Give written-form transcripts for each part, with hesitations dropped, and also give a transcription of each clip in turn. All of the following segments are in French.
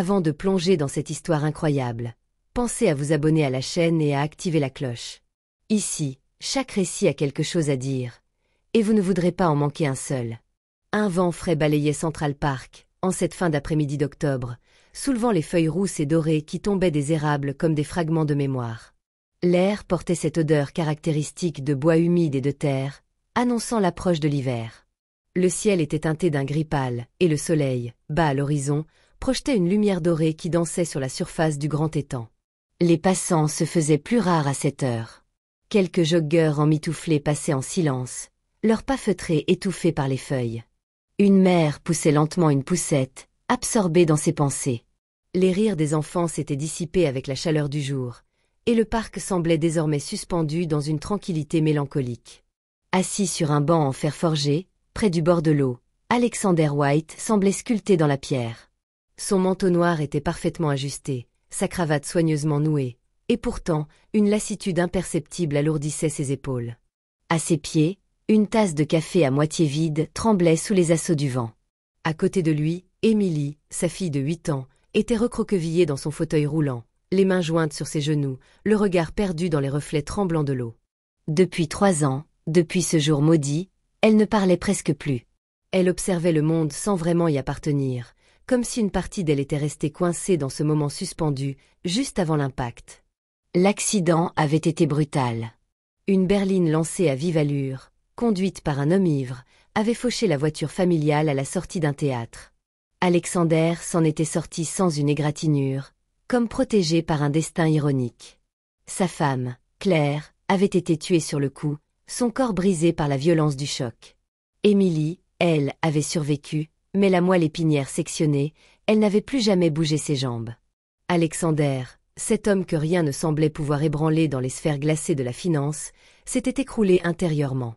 Avant de plonger dans cette histoire incroyable, pensez à vous abonner à la chaîne et à activer la cloche. Ici, chaque récit a quelque chose à dire, et vous ne voudrez pas en manquer un seul. Un vent frais balayait Central Park, en cette fin d'après-midi d'octobre, soulevant les feuilles rousses et dorées qui tombaient des érables comme des fragments de mémoire. L'air portait cette odeur caractéristique de bois humide et de terre, annonçant l'approche de l'hiver. Le ciel était teinté d'un gris pâle, et le soleil, bas à l'horizon, projetait une lumière dorée qui dansait sur la surface du grand étang. Les passants se faisaient plus rares à cette heure. Quelques joggeurs emmitouflés passaient en silence, leurs pas feutrés étouffés par les feuilles. Une mère poussait lentement une poussette, absorbée dans ses pensées. Les rires des enfants s'étaient dissipés avec la chaleur du jour, et le parc semblait désormais suspendu dans une tranquillité mélancolique. Assis sur un banc en fer forgé, près du bord de l'eau, Alexander White semblait sculpté dans la pierre. Son manteau noir était parfaitement ajusté, sa cravate soigneusement nouée, et pourtant, une lassitude imperceptible alourdissait ses épaules. À ses pieds, une tasse de café à moitié vide tremblait sous les assauts du vent. À côté de lui, Émilie, sa fille de 8 ans, était recroquevillée dans son fauteuil roulant, les mains jointes sur ses genoux, le regard perdu dans les reflets tremblants de l'eau. Depuis 3 ans, depuis ce jour maudit, elle ne parlait presque plus. Elle observait le monde sans vraiment y appartenir, comme si une partie d'elle était restée coincée dans ce moment suspendu, juste avant l'impact. L'accident avait été brutal. Une berline lancée à vive allure, conduite par un homme ivre, avait fauché la voiture familiale à la sortie d'un théâtre. Alexander s'en était sorti sans une égratignure, comme protégé par un destin ironique. Sa femme, Claire, avait été tuée sur le coup, son corps brisé par la violence du choc. Émilie, elle, avait survécu, mais la moelle épinière sectionnée, elle n'avait plus jamais bougé ses jambes. Alexander, cet homme que rien ne semblait pouvoir ébranler dans les sphères glacées de la finance, s'était écroulé intérieurement.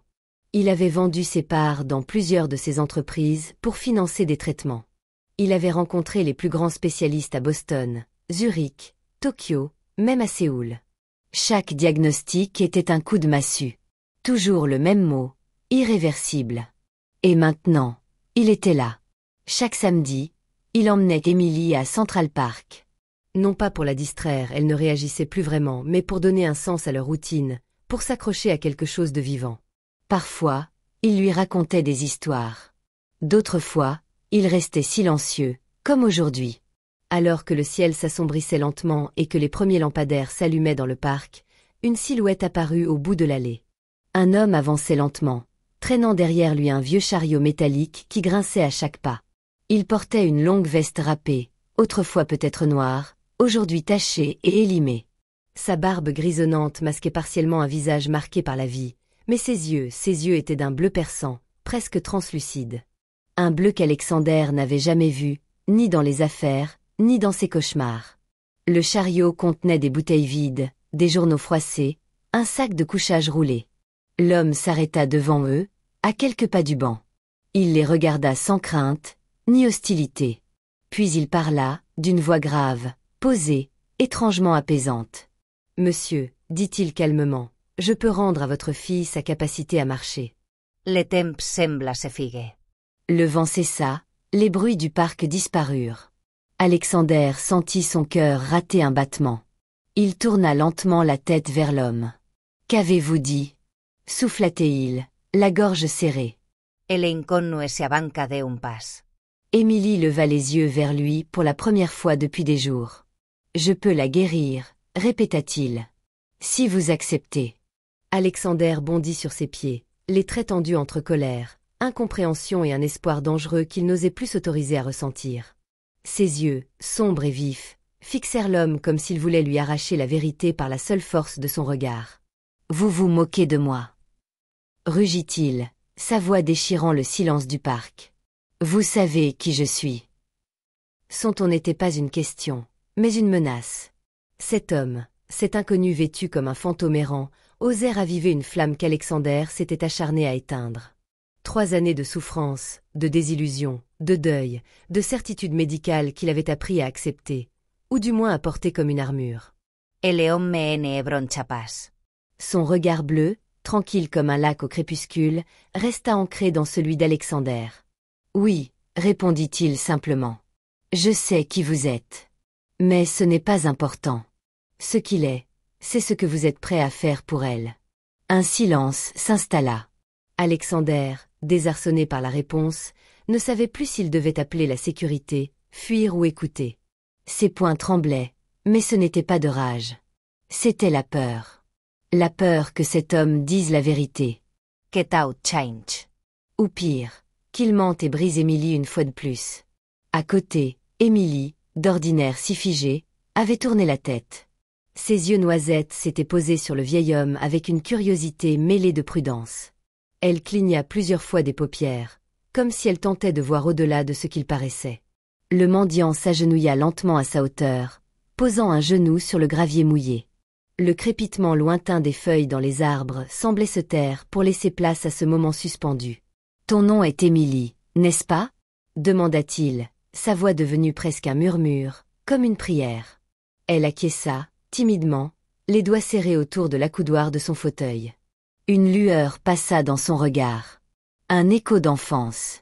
Il avait vendu ses parts dans plusieurs de ses entreprises pour financer des traitements. Il avait rencontré les plus grands spécialistes à Boston, Zurich, Tokyo, même à Séoul. Chaque diagnostic était un coup de massue. Toujours le même mot, irréversible. Et maintenant, il était là. Chaque samedi, il emmenait Émilie à Central Park. Non pas pour la distraire, elle ne réagissait plus vraiment, mais pour donner un sens à leur routine, pour s'accrocher à quelque chose de vivant. Parfois, il lui racontait des histoires. D'autres fois, il restait silencieux, comme aujourd'hui. Alors que le ciel s'assombrissait lentement et que les premiers lampadaires s'allumaient dans le parc, une silhouette apparut au bout de l'allée. Un homme avançait lentement, traînant derrière lui un vieux chariot métallique qui grinçait à chaque pas. Il portait une longue veste râpée, autrefois peut-être noire, aujourd'hui tachée et élimée. Sa barbe grisonnante masquait partiellement un visage marqué par la vie, mais ses yeux étaient d'un bleu perçant, presque translucide. Un bleu qu'Alexander n'avait jamais vu, ni dans les affaires, ni dans ses cauchemars. Le chariot contenait des bouteilles vides, des journaux froissés, un sac de couchage roulé. L'homme s'arrêta devant eux, à quelques pas du banc. Il les regarda sans crainte, ni hostilité. Puis il parla, d'une voix grave, posée, étrangement apaisante. « Monsieur, dit-il calmement, je peux rendre à votre fille sa capacité à marcher. » Le temps sembla se figue. Le vent cessa, les bruits du parc disparurent. Alexander sentit son cœur rater un battement. Il tourna lentement la tête vers l'homme. « Qu'avez-vous dit » souffla-t-il, la gorge serrée. El inconnu se abanca de un pas. Émilie leva les yeux vers lui pour la première fois depuis des jours. « Je peux la guérir, » répéta-t-il. « Si vous acceptez. » Alexander bondit sur ses pieds, les traits tendus entre colère, incompréhension et un espoir dangereux qu'il n'osait plus s'autoriser à ressentir. Ses yeux, sombres et vifs, fixèrent l'homme comme s'il voulait lui arracher la vérité par la seule force de son regard. « Vous vous moquez de moi » rugit-il, sa voix déchirant le silence du parc. « Vous savez qui je suis. » Son ton n'était pas une question, mais une menace. Cet homme, cet inconnu vêtu comme un fantôme errant, osait raviver une flamme qu'Alexander s'était acharné à éteindre. 3 années de souffrance, de désillusion, de deuil, de certitude médicale qu'il avait appris à accepter, ou du moins à porter comme une armure. El homme ne bronchapas. Son regard bleu, tranquille comme un lac au crépuscule, resta ancré dans celui d'Alexander. « Oui, » répondit-il simplement. « Je sais qui vous êtes. Mais ce n'est pas important. Ce qu'il est, c'est ce que vous êtes prêt à faire pour elle. » Un silence s'installa. Alexander, désarçonné par la réponse, ne savait plus s'il devait appeler la sécurité, fuir ou écouter. Ses poings tremblaient, mais ce n'était pas de rage. C'était la peur. La peur que cet homme dise la vérité. Get out change. Ou pire, qu'il mente et brise Émilie une fois de plus. À côté, Émilie, d'ordinaire si figée, avait tourné la tête. Ses yeux noisettes s'étaient posés sur le vieil homme avec une curiosité mêlée de prudence. Elle cligna plusieurs fois des paupières, comme si elle tentait de voir au-delà de ce qu'il paraissait. Le mendiant s'agenouilla lentement à sa hauteur, posant un genou sur le gravier mouillé. Le crépitement lointain des feuilles dans les arbres semblait se taire pour laisser place à ce moment suspendu. « Ton nom est Émilie, n'est-ce pas ?» demanda-t-il, sa voix devenue presque un murmure, comme une prière. Elle acquiesça, timidement, les doigts serrés autour de l'accoudoir de son fauteuil. Une lueur passa dans son regard. Un écho d'enfance.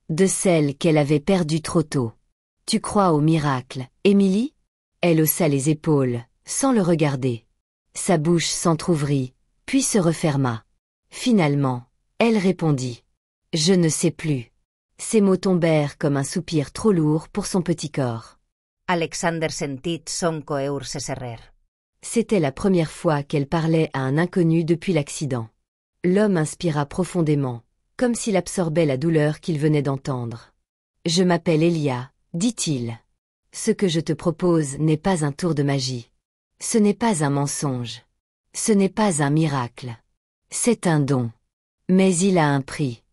De celle qu'elle avait perdue trop tôt. « Tu crois au miracle, Émilie ?» Elle haussa les épaules, sans le regarder. Sa bouche s'entr'ouvrit, puis se referma. Finalement, elle répondit. « Je ne sais plus. » Ces mots tombèrent comme un soupir trop lourd pour son petit corps. Alexander sentit son coeur se serrer. C'était la première fois qu'elle parlait à un inconnu depuis l'accident. L'homme inspira profondément, comme s'il absorbait la douleur qu'il venait d'entendre. « Je m'appelle Elia, » dit-il. « Ce que je te propose n'est pas un tour de magie. Ce n'est pas un mensonge. Ce n'est pas un miracle. C'est un don. Mais il a un prix. »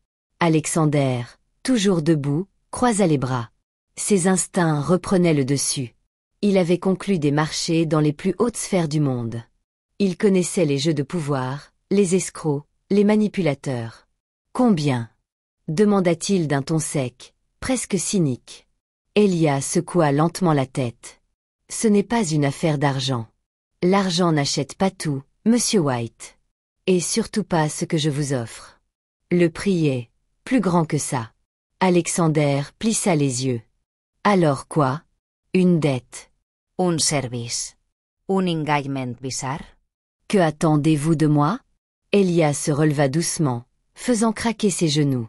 Alexander, toujours debout, croisa les bras. Ses instincts reprenaient le dessus. Il avait conclu des marchés dans les plus hautes sphères du monde. Il connaissait les jeux de pouvoir, les escrocs, les manipulateurs. « Combien ?» demanda-t-il d'un ton sec, presque cynique. Elia secoua lentement la tête. « Ce n'est pas une affaire d'argent. L'argent n'achète pas tout, Monsieur White. Et surtout pas ce que je vous offre. Le prix est plus grand que ça. » Alexander plissa les yeux. « Alors quoi ? Une dette. Un service. Un engagement bizarre. Que attendez-vous de moi ?» Elia se releva doucement, faisant craquer ses genoux.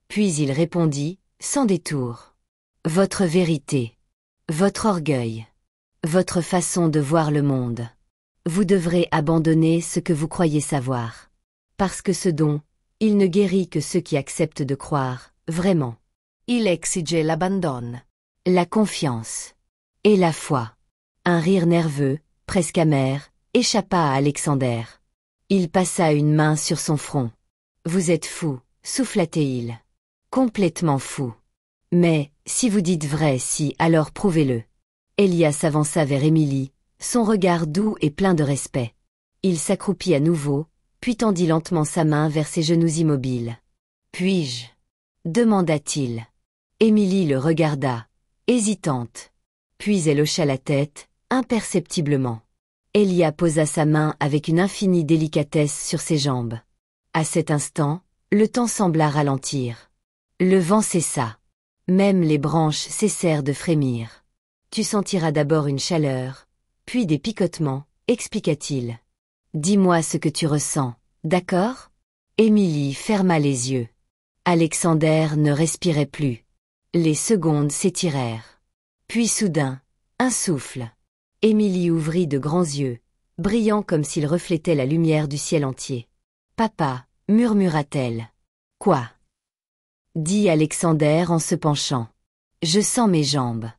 Puis il répondit, sans détour. « Votre vérité. Votre orgueil. Votre façon de voir le monde. Vous devrez abandonner ce que vous croyez savoir. Parce que ce don, il ne guérit que ceux qui acceptent de croire, vraiment. Il exige l'abandon. La confiance. Et la foi. » Un rire nerveux, presque amer, échappa à Alexander. Il passa une main sur son front. « Vous êtes fou, » souffla-t-il. « Complètement fou. Mais, si vous dites vrai si, alors prouvez-le. » Elia s'avança vers Émilie, son regard doux et plein de respect. Il s'accroupit à nouveau, puis tendit lentement sa main vers ses genoux immobiles. « Puis-je » demanda-t-il. Émilie le regarda, hésitante. Puis elle hocha la tête, imperceptiblement. Elia posa sa main avec une infinie délicatesse sur ses jambes. À cet instant, le temps sembla ralentir. Le vent cessa. Même les branches cessèrent de frémir. « Tu sentiras d'abord une chaleur, puis des picotements, » expliqua-t-il. « Dis-moi ce que tu ressens, d'accord ?» Émilie ferma les yeux. Alexander ne respirait plus. Les secondes s'étirèrent. Puis soudain, un souffle. Émilie ouvrit de grands yeux, brillants comme s'ils reflétaient la lumière du ciel entier. « Papa » murmura-t-elle. « Quoi ?» dit Alexander en se penchant. « Je sens mes jambes. »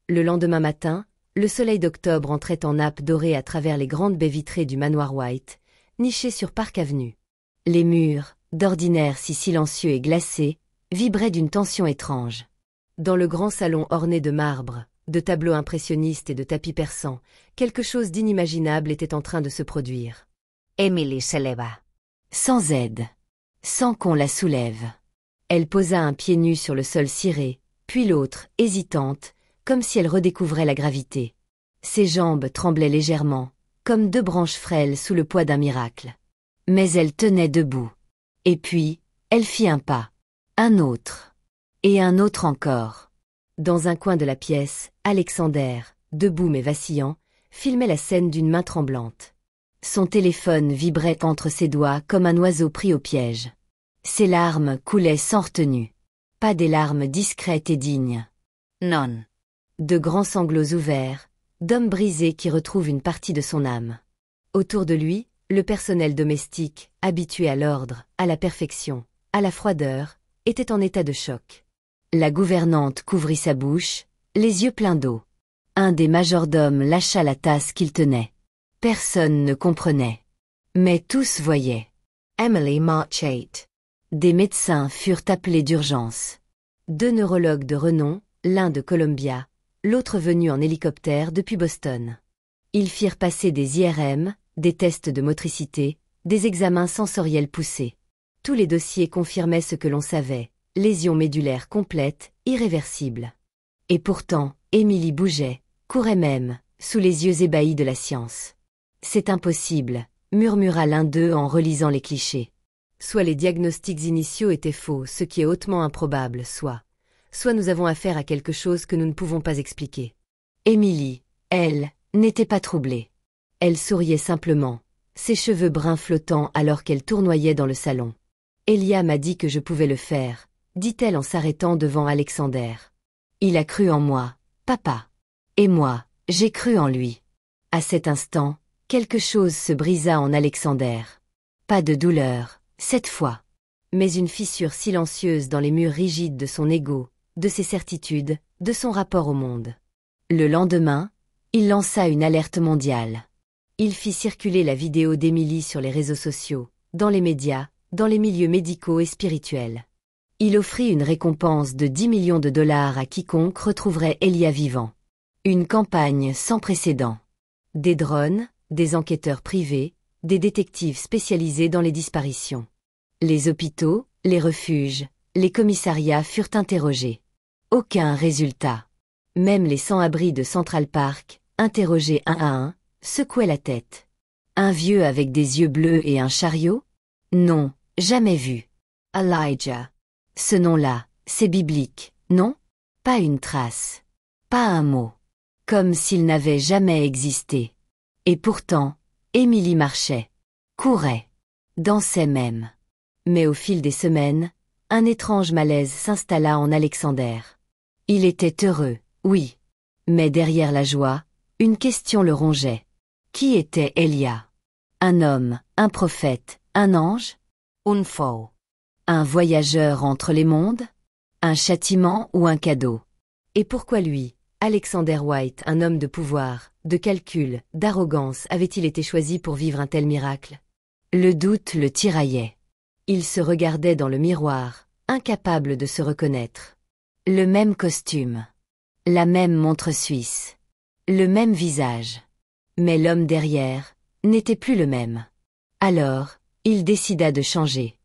Le lendemain matin, le soleil d'octobre entrait en nappe dorée à travers les grandes baies vitrées du manoir White, niché sur Park Avenue. Les murs, d'ordinaire si silencieux et glacés, vibraient d'une tension étrange. Dans le grand salon orné de marbre, de tableaux impressionnistes et de tapis persans, quelque chose d'inimaginable était en train de se produire. Emily s'éleva. Sans aide. Sans qu'on la soulève. Elle posa un pied nu sur le sol ciré, puis l'autre, hésitante, comme si elle redécouvrait la gravité. Ses jambes tremblaient légèrement, comme deux branches frêles sous le poids d'un miracle. Mais elle tenait debout. Et puis, elle fit un pas. Un autre. Et un autre encore. Dans un coin de la pièce, Alexander, debout mais vacillant, filmait la scène d'une main tremblante. Son téléphone vibrait entre ses doigts comme un oiseau pris au piège. Ses larmes coulaient sans retenue. Pas des larmes discrètes et dignes. Non. De grands sanglots ouverts, d'hommes brisés qui retrouvent une partie de son âme. Autour de lui, le personnel domestique, habitué à l'ordre, à la perfection, à la froideur, était en état de choc. La gouvernante couvrit sa bouche, les yeux pleins d'eau. Un des majordomes lâcha la tasse qu'il tenait. Personne ne comprenait. Mais tous voyaient. Emily March 8. Des médecins furent appelés d'urgence. 2 neurologues de renom, l'un de Columbia, l'autre venu en hélicoptère depuis Boston. Ils firent passer des IRM, des tests de motricité, des examens sensoriels poussés. Tous les dossiers confirmaient ce que l'on savait, lésion médulaire complète, irréversible. Et pourtant, Émilie bougeait, courait même, sous les yeux ébahis de la science. « C'est impossible », murmura l'un d'eux en relisant les clichés. Soit les diagnostics initiaux étaient faux, ce qui est hautement improbable, soit nous avons affaire à quelque chose que nous ne pouvons pas expliquer. Émilie, elle, n'était pas troublée. Elle souriait simplement, ses cheveux bruns flottant alors qu'elle tournoyait dans le salon. « Elia m'a dit que je pouvais le faire », dit-elle en s'arrêtant devant Alexander. « Il a cru en moi, papa. Et moi, j'ai cru en lui. » À cet instant, quelque chose se brisa en Alexander. Pas de douleur, cette fois. Mais une fissure silencieuse dans les murs rigides de son ego, de ses certitudes, de son rapport au monde. Le lendemain, il lança une alerte mondiale. Il fit circuler la vidéo d'Émilie sur les réseaux sociaux, dans les médias, dans les milieux médicaux et spirituels. Il offrit une récompense de 10 millions de dollars à quiconque retrouverait Elia vivant. Une campagne sans précédent. Des drones, des enquêteurs privés, des détectives spécialisés dans les disparitions. Les hôpitaux, les refuges, les commissariats furent interrogés. Aucun résultat. Même les sans-abri de Central Park, interrogés un à un, secouaient la tête. Un vieux avec des yeux bleus et un chariot? Non, jamais vu. Elijah. Ce nom-là, c'est biblique, non? Pas une trace. Pas un mot. Comme s'il n'avait jamais existé. Et pourtant, Émilie marchait, courait, dansait même. Mais au fil des semaines, un étrange malaise s'installa en Alexander. Il était heureux, oui. Mais derrière la joie, une question le rongeait. Qui était Elia? Un homme, un prophète, un ange? Un faux. Un voyageur entre les mondes? Un châtiment ou un cadeau? Et pourquoi lui, Alexander White, un homme de pouvoir, de calcul, d'arrogance, avait-il été choisi pour vivre un tel miracle? Le doute le tiraillait. Il se regardait dans le miroir, incapable de se reconnaître. Le même costume. La même montre suisse. Le même visage. Mais l'homme derrière n'était plus le même. Alors, il décida de changer.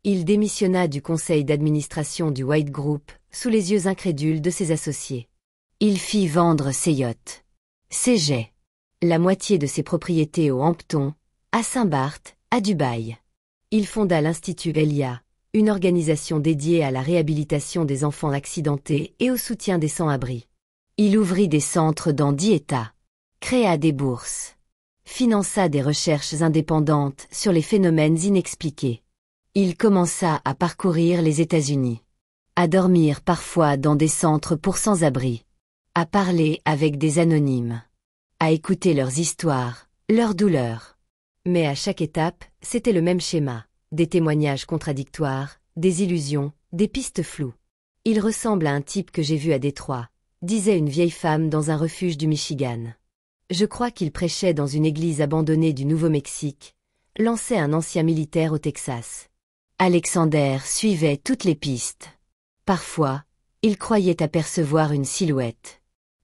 Il démissionna du conseil d'administration du White Group, sous les yeux incrédules de ses associés. Il fit vendre ses yachts, ses jets, la moitié de ses propriétés au Hampton, à Saint-Barth, à Dubaï. Il fonda l'Institut Elia, une organisation dédiée à la réhabilitation des enfants accidentés et au soutien des sans-abri. Il ouvrit des centres dans 10 États, créa des bourses, finança des recherches indépendantes sur les phénomènes inexpliqués. Il commença à parcourir les États-Unis, à dormir parfois dans des centres pour sans-abri, à parler avec des anonymes, à écouter leurs histoires, leurs douleurs. Mais à chaque étape, c'était le même schéma, des témoignages contradictoires, des illusions, des pistes floues. Il ressemble à un type que j'ai vu à Détroit, disait une vieille femme dans un refuge du Michigan. Je crois qu'il prêchait dans une église abandonnée du Nouveau-Mexique, lançait un ancien militaire au Texas. Alexander suivait toutes les pistes. Parfois, il croyait apercevoir une silhouette,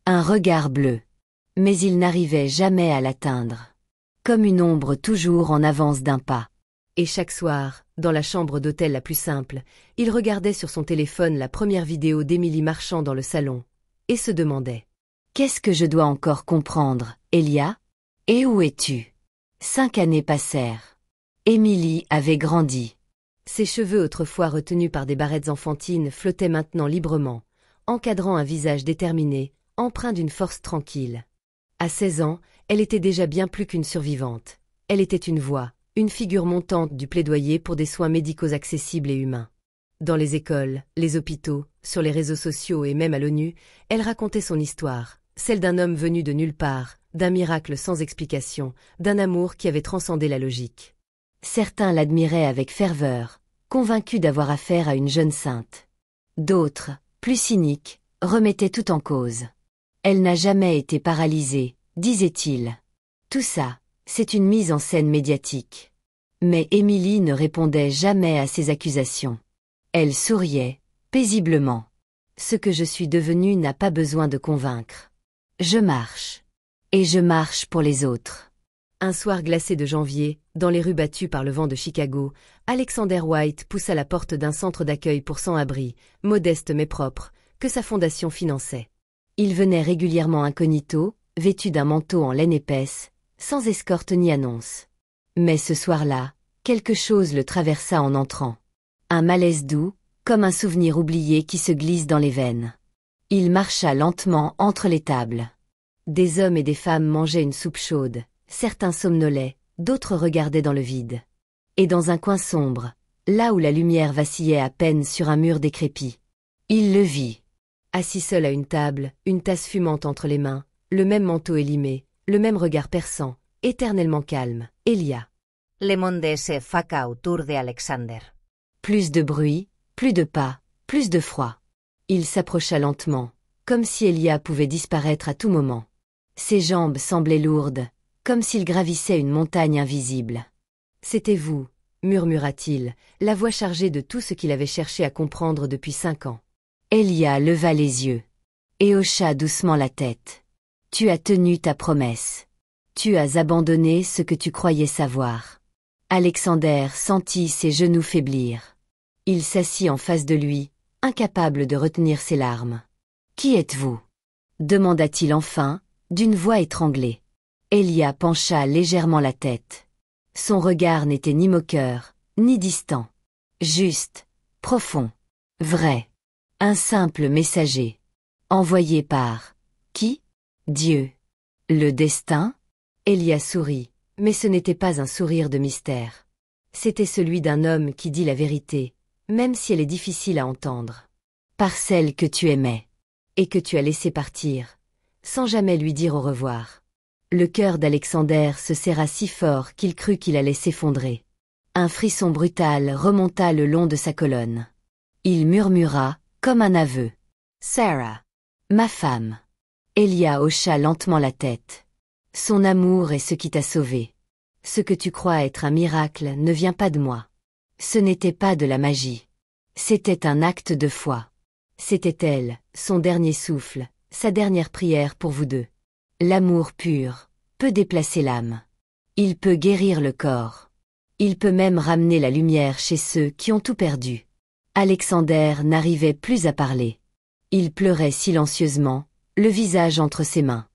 un regard bleu, mais il n'arrivait jamais à l'atteindre. Comme une ombre toujours en avance d'un pas. Et chaque soir, dans la chambre d'hôtel la plus simple, il regardait sur son téléphone la première vidéo d'Émilie marchant dans le salon, et se demandait « Qu'est-ce que je dois encore comprendre, Elia? Et où es-tu » 5 années passèrent. Émilie avait grandi. Ses cheveux autrefois retenus par des barrettes enfantines flottaient maintenant librement, encadrant un visage déterminé, empreint d'une force tranquille. À 16 ans, elle était déjà bien plus qu'une survivante. Elle était une voix, une figure montante du plaidoyer pour des soins médicaux accessibles et humains. Dans les écoles, les hôpitaux, sur les réseaux sociaux et même à l'ONU, elle racontait son histoire, celle d'un homme venu de nulle part, d'un miracle sans explication, d'un amour qui avait transcendé la logique. Certains l'admiraient avec ferveur, convaincus d'avoir affaire à une jeune sainte. D'autres, plus cyniques, remettaient tout en cause. Elle n'a jamais été paralysée, disait-il. Tout ça, c'est une mise en scène médiatique. Mais Émilie ne répondait jamais à ces accusations. Elle souriait, paisiblement. Ce que je suis devenue n'a pas besoin de convaincre. Je marche. Et je marche pour les autres. Un soir glacé de janvier, dans les rues battues par le vent de Chicago, Alexander White poussa la porte d'un centre d'accueil pour sans-abri, modeste mais propre, que sa fondation finançait. Il venait régulièrement incognito, vêtu d'un manteau en laine épaisse, sans escorte ni annonce. Mais ce soir-là, quelque chose le traversa en entrant. Un malaise doux, comme un souvenir oublié qui se glisse dans les veines. Il marcha lentement entre les tables. Des hommes et des femmes mangeaient une soupe chaude, certains somnolaient, d'autres regardaient dans le vide. Et dans un coin sombre, là où la lumière vacillait à peine sur un mur décrépit, il le vit. Assis seul à une table, une tasse fumante entre les mains, le même manteau élimé, le même regard perçant, éternellement calme, Elia. Le monde se faca autour de Alexander. Plus de bruit, plus de pas, plus de froid. Il s'approcha lentement, comme si Elia pouvait disparaître à tout moment. Ses jambes semblaient lourdes, comme s'il gravissait une montagne invisible. « C'était vous, » murmura-t-il, la voix chargée de tout ce qu'il avait cherché à comprendre depuis 5 ans. Elia leva les yeux et hocha doucement la tête. « Tu as tenu ta promesse. Tu as abandonné ce que tu croyais savoir. » Alexander sentit ses genoux faiblir. Il s'assit en face de lui, incapable de retenir ses larmes. « Qui êtes-vous » demanda-t-il enfin, d'une voix étranglée. Elia pencha légèrement la tête. Son regard n'était ni moqueur, ni distant. Juste, profond, vrai. Un simple messager. Envoyé par... Qui ? Dieu. Le destin ? Elia sourit, mais ce n'était pas un sourire de mystère. C'était celui d'un homme qui dit la vérité, même si elle est difficile à entendre. Par celle que tu aimais, et que tu as laissé partir, sans jamais lui dire au revoir. Le cœur d'Alexander se serra si fort qu'il crut qu'il allait s'effondrer. Un frisson brutal remonta le long de sa colonne. Il murmura, comme un aveu. « Sarah, ma femme. » Elia hocha lentement la tête. « Son amour est ce qui t'a sauvé. Ce que tu crois être un miracle ne vient pas de moi. Ce n'était pas de la magie. C'était un acte de foi. C'était elle, son dernier souffle, sa dernière prière pour vous deux. L'amour pur peut déplacer l'âme. Il peut guérir le corps. Il peut même ramener la lumière chez ceux qui ont tout perdu. » Alexander n'arrivait plus à parler. Il pleurait silencieusement, le visage entre ses mains.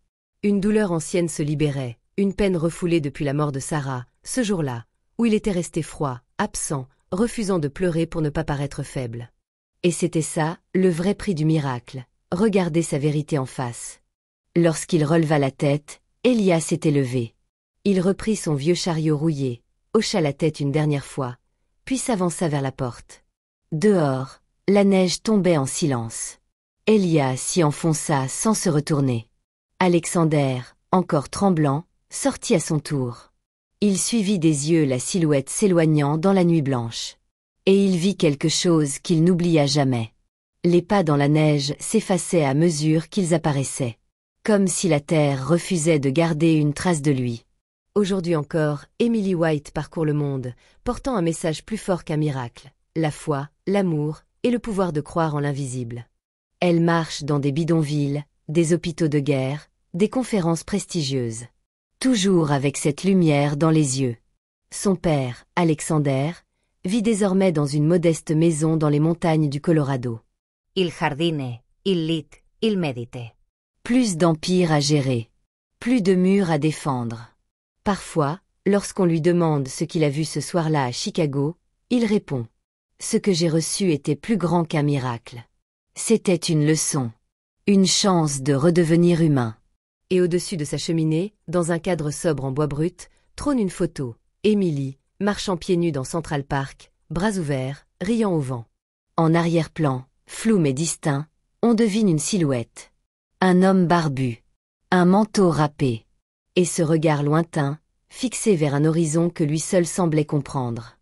Une douleur ancienne se libérait, une peine refoulée depuis la mort de Sarah, ce jour-là, où il était resté froid, absent, refusant de pleurer pour ne pas paraître faible. Et c'était ça, le vrai prix du miracle, regarder sa vérité en face. Lorsqu'il releva la tête, Elia s'était levé. Il reprit son vieux chariot rouillé, hocha la tête une dernière fois, puis s'avança vers la porte. Dehors, la neige tombait en silence. Elia s'y enfonça sans se retourner. Alexander, encore tremblant, sortit à son tour. Il suivit des yeux la silhouette s'éloignant dans la nuit blanche. Et il vit quelque chose qu'il n'oublia jamais. Les pas dans la neige s'effaçaient à mesure qu'ils apparaissaient. Comme si la terre refusait de garder une trace de lui. Aujourd'hui encore, Emily White parcourt le monde, portant un message plus fort qu'un miracle, la foi, l'amour et le pouvoir de croire en l'invisible. Elle marche dans des bidonvilles, des hôpitaux de guerre, des conférences prestigieuses. Toujours avec cette lumière dans les yeux. Son père, Alexander, vit désormais dans une modeste maison dans les montagnes du Colorado. Il jardine, il lit, il médite. Plus d'empire à gérer. Plus de murs à défendre. Parfois, lorsqu'on lui demande ce qu'il a vu ce soir-là à Chicago, il répond. Ce que j'ai reçu était plus grand qu'un miracle. C'était une leçon. Une chance de redevenir humain. Et au-dessus de sa cheminée, dans un cadre sobre en bois brut, trône une photo. Émilie, marchant pieds nus dans Central Park, bras ouverts, riant au vent. En arrière-plan, flou mais distinct, on devine une silhouette. Un homme barbu. Un manteau râpé. Et ce regard lointain, fixé vers un horizon que lui seul semblait comprendre.